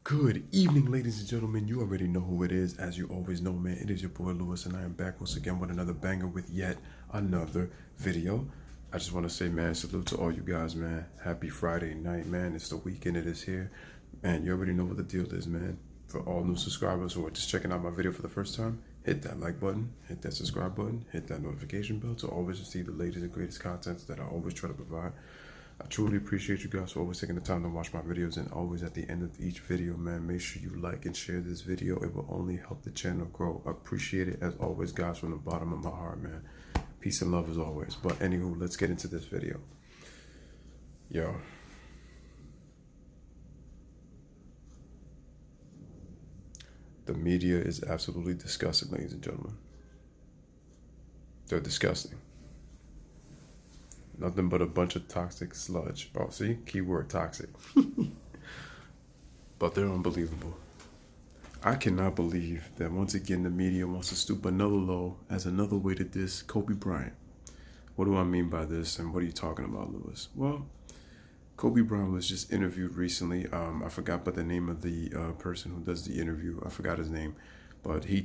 Good evening, ladies and gentlemen. You already know who it is. As you always know, man, it is your boy Lewis, and I am back once again with another banger with yet another video. I just want to say, man, salute to all you guys, man. Happy Friday night, man. It's the weekend. It is here. Man, you already know what the deal is, man. For all new subscribers who are just checking out my video for the first time, hit that like button, hit that subscribe button, hit that notification bell to always receive the latest and greatest content that I always try to provide. I truly appreciate you guys for always taking the time to watch my videos, and always at the end of each video, man, make sure you like and share this video. It will only help the channel grow. I appreciate it as always, guys, from the bottom of my heart, man. Peace and love as always. But anywho, let's get into this video. Yo. The media is absolutely disgusting, ladies and gentlemen. They're disgusting. Nothing but a bunch of toxic sludge. Oh, see? Keyword toxic. But they're unbelievable. I cannot believe that once again the media wants to stoop another low as another way to diss Kobe Bryant. What do I mean by this, and what are you talking about, Lewis? Well, Kobe Bryant was just interviewed recently. I forgot but the name of the person who does the interview. I forgot his name. But he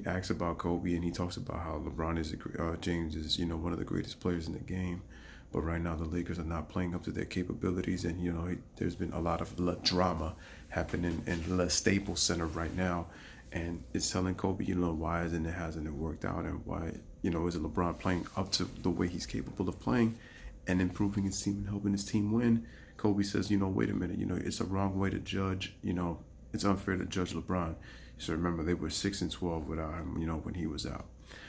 asks about Kobe, and he talks about how James is, one of the greatest players in the game. But right now the Lakers are not playing up to their capabilities, and there's been a lot of drama happening in the Staples Center right now, and it's telling Kobe, why hasn't it worked out, and why, isn't LeBron playing up to the way he's capable of playing and improving his team and helping his team win. Kobe says, wait a minute, it's a wrong way to judge, it's unfair to judge LeBron. So remember, they were 6-12 without him, when he was out.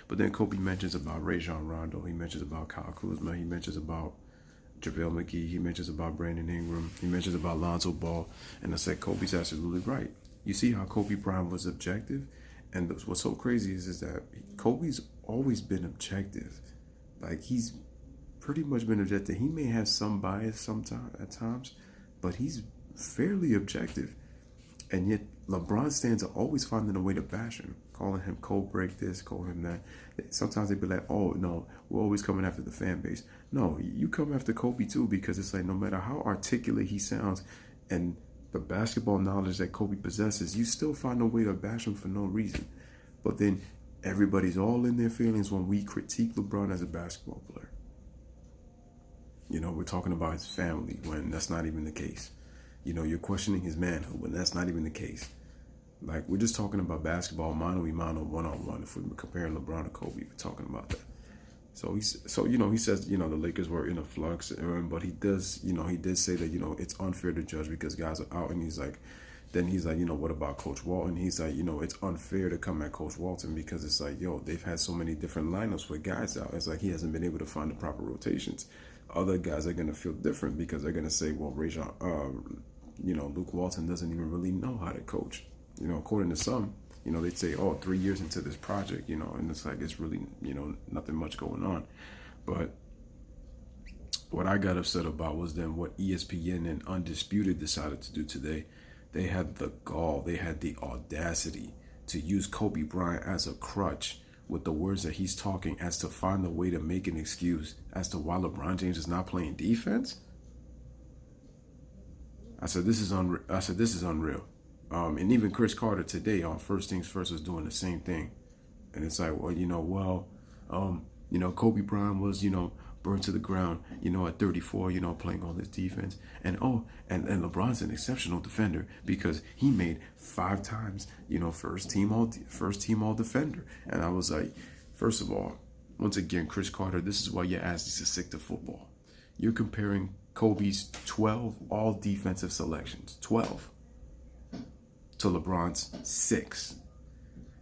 But then Kobe mentions about Rajon Rondo. He mentions about Kyle Kuzma. He mentions about JaVale McGee. He mentions about Brandon Ingram. He mentions about Lonzo Ball. And I said, Kobe's absolutely right. You see how Kobe Bryant was objective? And what's so crazy is that Kobe's always been objective. Like, he's pretty much been objective. He may have some bias at times, but he's fairly objective. And yet LeBron stands are always finding a way to bash him, calling him cold break this, calling him that. Sometimes they be like, oh, no, we're always coming after the fan base. No, you come after Kobe too, because it's like no matter how articulate he sounds and the basketball knowledge that Kobe possesses, you still find a way to bash him for no reason. But then everybody's all in their feelings when we critique LeBron as a basketball player. We're talking about his family when that's not even the case. You're questioning his manhood when that's not even the case. Like, we're just talking about basketball, mano-a-mano, one-on-one. If we're comparing LeBron to Kobe, we're talking about that. So he says, the Lakers were in a flux, but he did say that, it's unfair to judge because guys are out. And he's like, what about Coach Walton? He's like, it's unfair to come at Coach Walton because it's like, they've had so many different lineups with guys out. It's like he hasn't been able to find the proper rotations. Other guys are going to feel different because they're going to say, well, Luke Walton doesn't even really know how to coach. According to some, they'd say, 3 years into this project, and it's like, it's really, nothing much going on. But what I got upset about was then what ESPN and Undisputed decided to do today. They had the gall, they had the audacity to use Kobe Bryant as a crutch with the words that he's talking as to find a way to make an excuse as to why LeBron James is not playing defense. I said, this is unreal. And even Chris Carter today on First Things First was doing the same thing. And it's like, Kobe Bryant was, burned to the ground, at 34, playing all this defense. And LeBron's an exceptional defender because he made 5 times, first team all defender. And I was like, first of all, once again, Chris Carter, this is why your ass is sick to football. You're comparing Kobe's 12 all defensive selections, 12, to LeBron's 6.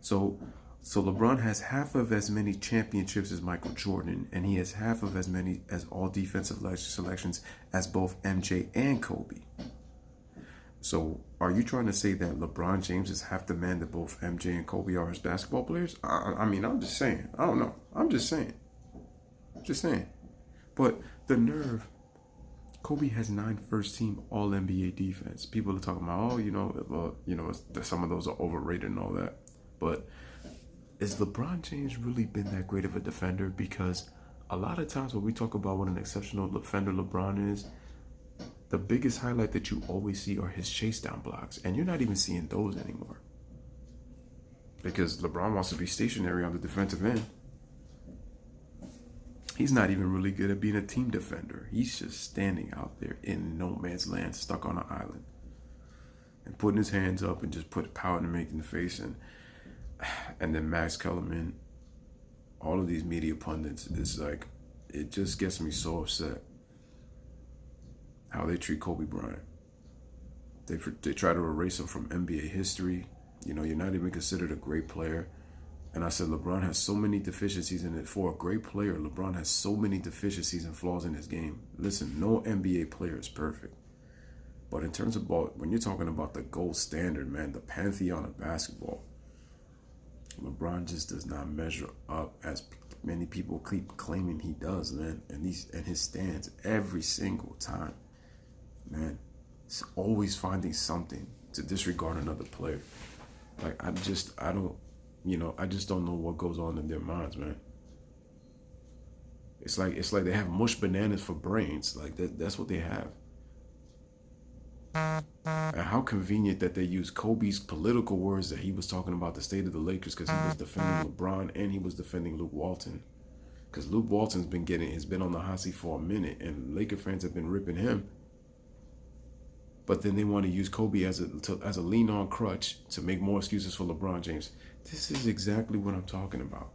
So LeBron has half of as many championships as Michael Jordan, and he has half of as many as all defensive selections as both MJ and Kobe. So are you trying to say that LeBron James is half the man that both MJ and Kobe are as basketball players? I mean, I'm just saying. I don't know. I'm just saying. But the nerve. Kobe has 9 first-team All-NBA defense. People are talking about, some of those are overrated and all that. But is LeBron James really been that great of a defender? Because a lot of times when we talk about what an exceptional defender LeBron is, The biggest highlight that you always see are his chase down blocks, and you're not even seeing those anymore. Because LeBron wants to be stationary on the defensive end. He's not even really good at being a team defender. He's just standing out there in no man's land, stuck on an island, and putting his hands up and just put power to make in the face. And then Max Kellerman, all of these media pundits, it's like, it just gets me so upset how they treat Kobe Bryant. They try to erase him from NBA history. You know, you're not even considered a great player. And I said, LeBron has so many deficiencies in it. For a great player, LeBron has so many deficiencies and flaws in his game. Listen, no NBA player is perfect. But in terms of when you're talking about the gold standard, man, the pantheon of basketball, LeBron just does not measure up as many people keep claiming he does, man. And his stands every single time, man, it's always finding something to disregard another player. Like, I just don't know what goes on in their minds, man. It's like they have mushed bananas for brains. Like that's what they have. And how convenient that they use Kobe's political words that he was talking about the state of the Lakers because he was defending LeBron and he was defending Luke Walton. Because Luke Walton's been on the hot seat for a minute, and Laker fans have been ripping him. But then they want to use Kobe as a lean-on crutch to make more excuses for LeBron James. This is exactly what I'm talking about.